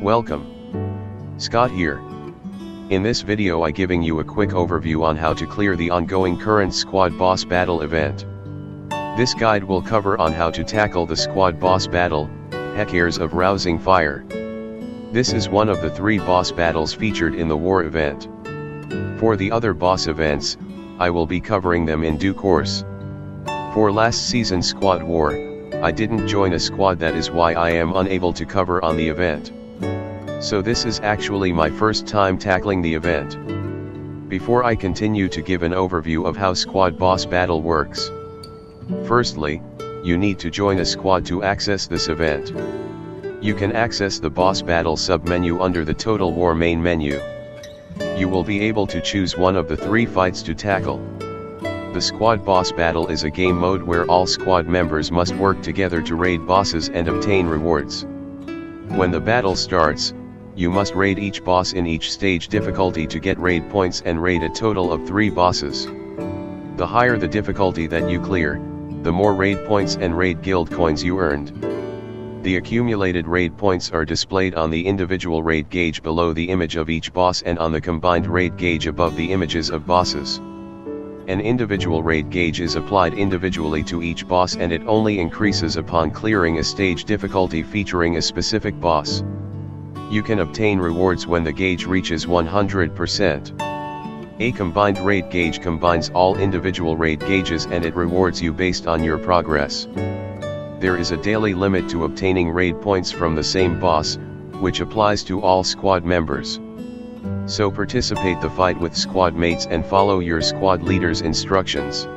Welcome. Scott here. In this video I giving you a quick overview on how to clear the ongoing current squad boss battle event. This guide will cover on how to tackle the squad boss battle, Hecaires of Rousing Fire. This is one of the 3 boss battles featured in the war event. For the other boss events, I will be covering them in due course. For last season squad war, I didn't join a squad, that is why I am unable to cover on the event. So this is actually my first time tackling the event. Before I continue to give an overview of how squad boss battle works. Firstly, you need to join a squad to access this event. You can access the boss battle sub-menu under the Total War main menu. You will be able to choose one of the 3 fights to tackle. The squad boss battle is a game mode where all squad members must work together to raid bosses and obtain rewards. When the battle starts, you must raid each boss in each stage difficulty to get raid points and raid a total of 3 bosses. The higher the difficulty that you clear, the more raid points and raid guild coins you earned. The accumulated raid points are displayed on the individual raid gauge below the image of each boss and on the combined raid gauge above the images of bosses. An individual raid gauge is applied individually to each boss and it only increases upon clearing a stage difficulty featuring a specific boss. You can obtain rewards when the gauge reaches 100%. A combined raid gauge combines all individual raid gauges and it rewards you based on your progress. There is a daily limit to obtaining raid points from the same boss, which applies to all squad members. So participate the fight with squad mates and follow your squad leader's instructions.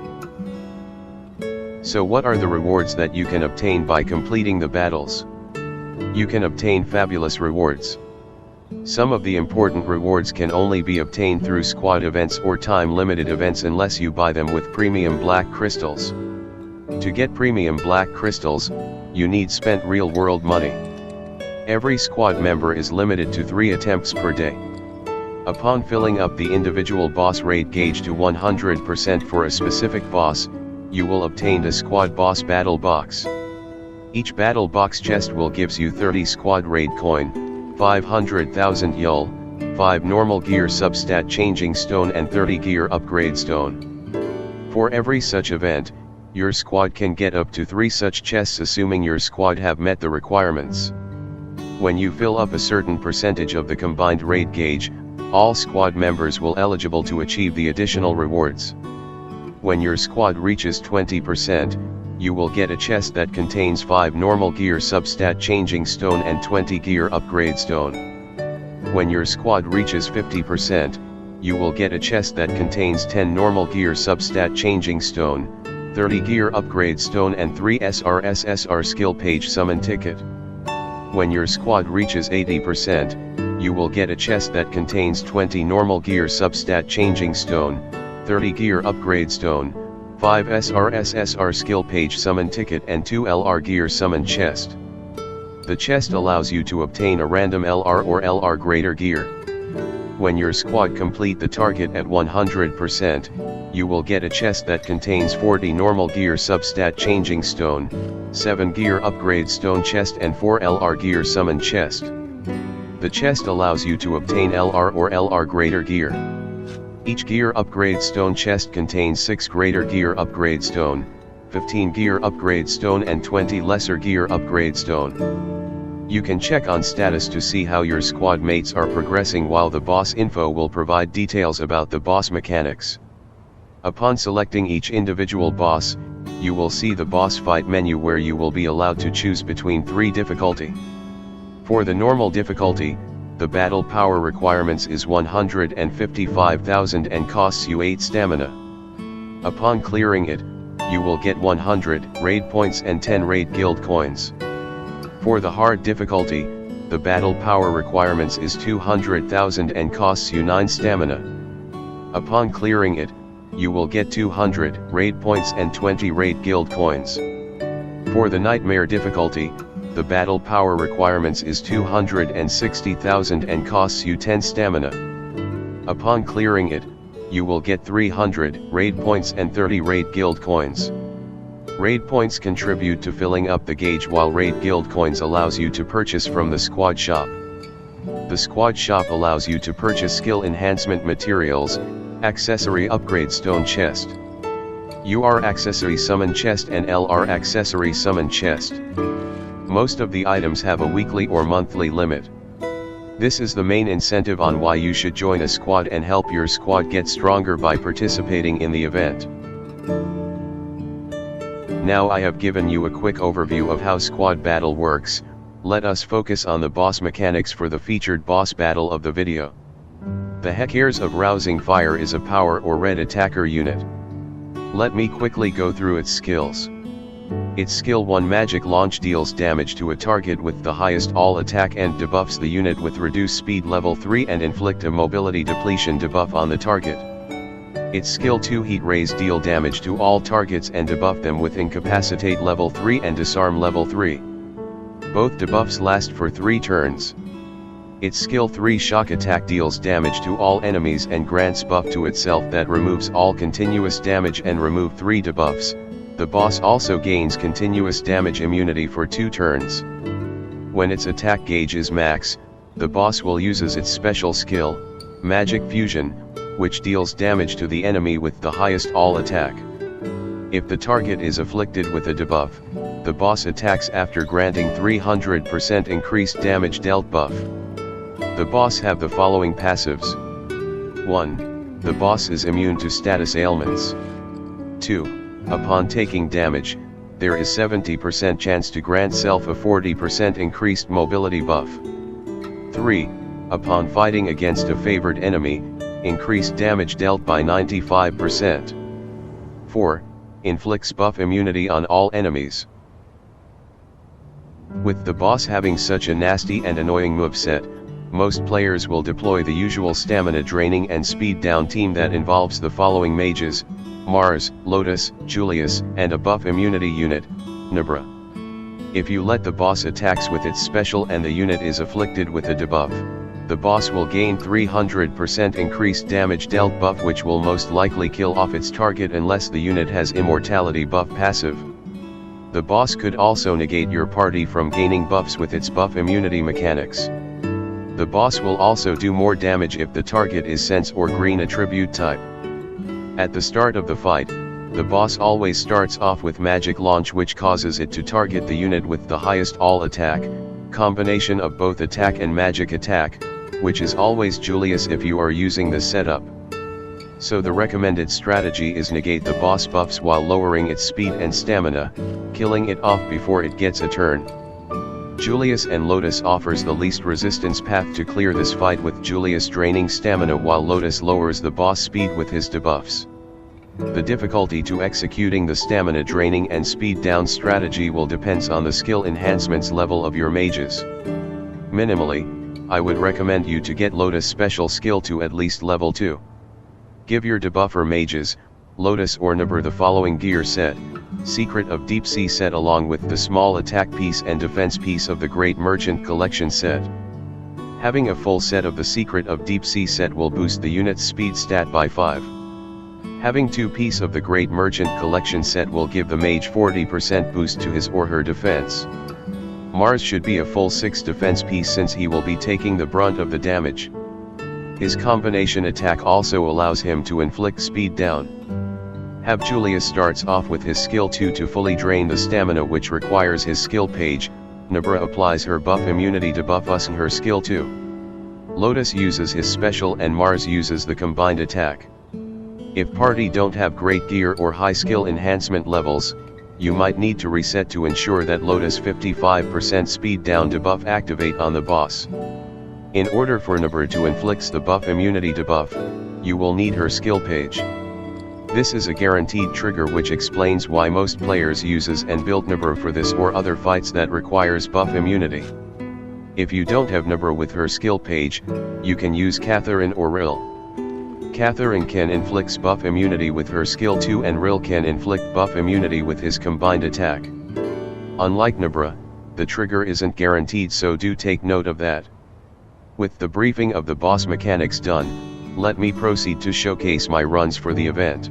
So what are the rewards that you can obtain by completing the battles? You can obtain fabulous rewards. Some of the important rewards can only be obtained through squad events or time-limited events unless you buy them with premium black crystals. To get premium black crystals, you need spent real-world money. Every squad member is limited to 3 attempts per day. Upon filling up the individual boss raid gauge to 100% for a specific boss, you will obtain a squad boss battle box. Each battle box chest will gives you 30 squad raid coin, 500,000 yul, 5 normal gear substat changing stone and 30 gear upgrade stone. For every such event, your squad can get up to 3 such chests assuming your squad have met the requirements. When you fill up a certain percentage of the combined raid gauge, all squad members will eligible to achieve the additional rewards. When your squad reaches 20%, you will get a chest that contains 5 normal gear substat changing stone and 20 gear upgrade stone. When your squad reaches 50%, you will get a chest that contains 10 normal gear substat changing stone, 30 gear upgrade stone and 3 SRSSR skill page summon ticket. When your squad reaches 80%, you will get a chest that contains 20 normal gear substat changing stone, 30 gear upgrade stone, 5 SRSSR skill page summon ticket and 2 LR gear summon chest. The chest allows you to obtain a random LR or LR greater gear. When your squad complete the target at 100%, you will get a chest that contains 40 normal gear substat changing stone, 7 gear upgrade stone chest and 4 LR gear summon chest. The chest allows you to obtain LR or LR greater gear. Each gear upgrade stone chest contains 6 greater gear upgrade stone, 15 gear upgrade stone and 20 lesser gear upgrade stone. You can check on status to see how your squad mates are progressing, while the boss info will provide details about the boss mechanics. Upon selecting each individual boss, you will see the boss fight menu where you will be allowed to choose between 3 difficulty. For the normal difficulty, the battle power requirements is 155,000 and costs you 8 stamina. Upon clearing it, you will get 100 raid points and 10 raid guild coins. For the hard difficulty, the battle power requirements is 200,000 and costs you 9 stamina. Upon clearing it, you will get 200 raid points and 20 raid guild coins. For the nightmare difficulty, the battle power requirements is 260,000 and costs you 10 stamina. Upon clearing it, you will get 300 raid points and 30 raid guild coins. Raid points contribute to filling up the gauge, while raid guild coins allows you to purchase from the squad shop. The squad shop allows you to purchase skill enhancement materials, accessory upgrade stone chest, UR accessory summon chest and LR accessory summon chest. Most of the items have a weekly or monthly limit. This is the main incentive on why you should join a squad and help your squad get stronger by participating in the event. Now I have given you a quick overview of how squad battle works. Let us focus on the boss mechanics for the featured boss battle of the video. The Hecaires of Rousing Fire is a power or red attacker unit. Let me quickly go through its skills. Its skill 1 magic launch deals damage to a target with the highest all attack and debuffs the unit with reduced speed level 3 and inflict a mobility depletion debuff on the target. Its skill 2 heat rays deal damage to all targets and debuff them with incapacitate level 3 and disarm level 3. Both debuffs last for 3 turns. Its skill 3 shock attack deals damage to all enemies and grants buff to itself that removes all continuous damage and remove 3 debuffs. The boss also gains continuous damage immunity for 2 turns. When its attack gauge is max, the boss will uses its special skill, Magic Fusion, which deals damage to the enemy with the highest all attack. If the target is afflicted with a debuff, the boss attacks after granting 300% increased damage dealt buff. The boss have the following passives. 1. The boss is immune to status ailments. 2. Upon taking damage, there is 70% chance to grant self a 40% increased mobility buff. 3. Upon fighting against a favored enemy, increased damage dealt by 95%. 4. Inflicts buff immunity on all enemies. With the boss having such a nasty and annoying moveset, most players will deploy the usual stamina draining and speed down team that involves the following mages: Mars, Lotus, Julius, and a buff immunity unit, Nebra. If you let the boss attacks with its special and the unit is afflicted with a debuff, the boss will gain 300% increased damage dealt buff, which will most likely kill off its target unless the unit has immortality buff passive. The boss could also negate your party from gaining buffs with its buff immunity mechanics. The boss will also do more damage if the target is sense or green attribute type. At the start of the fight, the boss always starts off with magic launch, which causes it to target the unit with the highest all attack, combination of both attack and magic attack, which is always Julius if you are using this setup. So the recommended strategy is negate the boss buffs while lowering its speed and stamina, killing it off before it gets a turn. Julius and Lotus offers the least resistance path to clear this fight, with Julius draining stamina while Lotus lowers the boss speed with his debuffs. The difficulty to executing the stamina draining and speed down strategy will depends on the skill enhancements level of your mages. Minimally, I would recommend you to get Lotus special skill to at least level 2. Give your debuffer mages, Lotus or Nebra, the following gear set: Secret of Deep Sea set along with the small attack piece and defense piece of the Great Merchant Collection set. Having a full set of the Secret of Deep Sea set will boost the unit's speed stat by 5. Having 2 piece of the Great Merchant Collection set will give the mage 40% boost to his or her defense. Mars should be a full 6 defense piece since he will be taking the brunt of the damage. His combination attack also allows him to inflict speed down. Have Julius starts off with his skill 2 to fully drain the stamina, which requires his skill page. Nebra applies her buff immunity debuff using her skill 2. Lotus uses his special and Mars uses the combined attack. If party don't have great gear or high skill enhancement levels, you might need to reset to ensure that Lotus 55% speed down debuff activate on the boss. In order for Nebra to inflict the buff immunity debuff, you will need her skill page. This is a guaranteed trigger, which explains why most players uses and build Nebra for this or other fights that requires buff immunity. If you don't have Nebra with her skill page, you can use Catherine or Rill. Catherine can inflict buff immunity with her skill 2 and Rill can inflict buff immunity with his combined attack. Unlike Nebra, the trigger isn't guaranteed, so do take note of that. With the briefing of the boss mechanics done, let me proceed to showcase my runs for the event.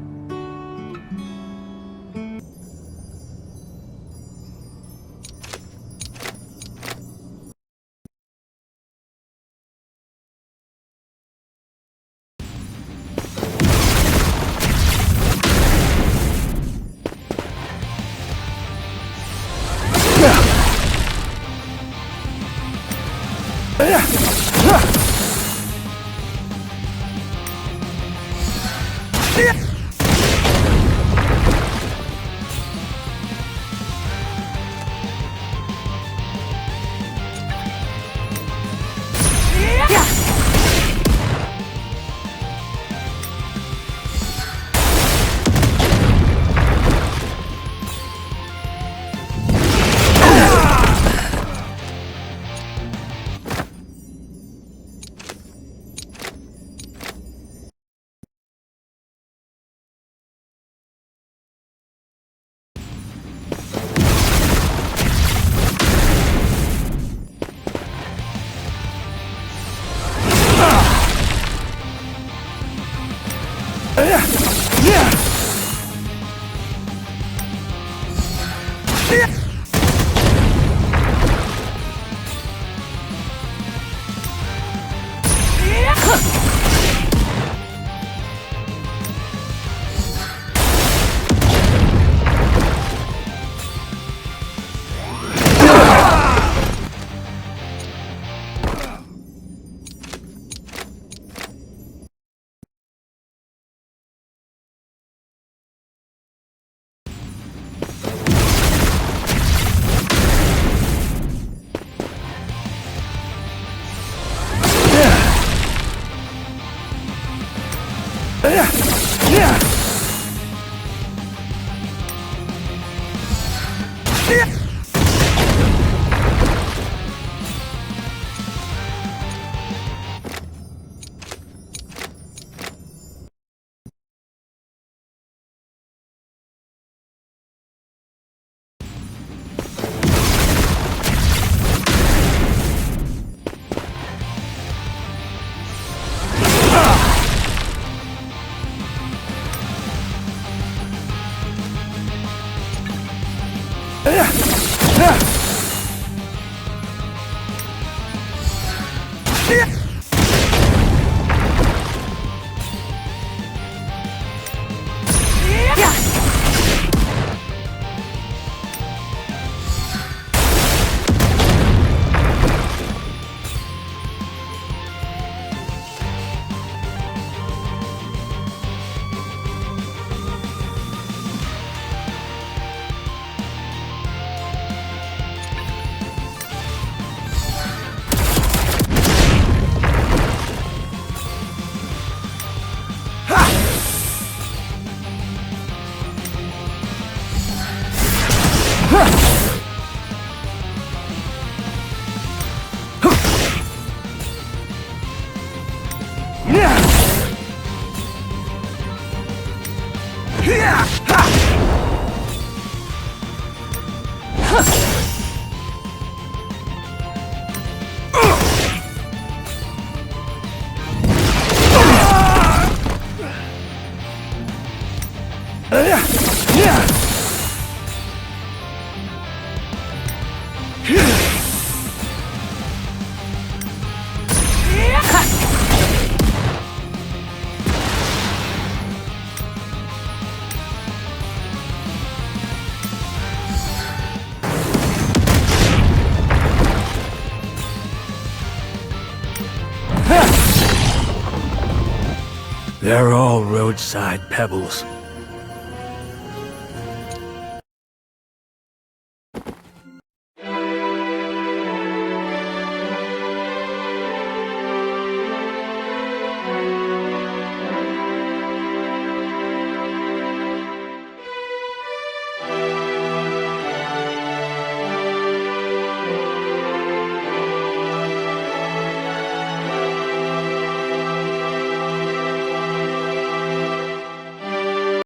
They're all roadside pebbles.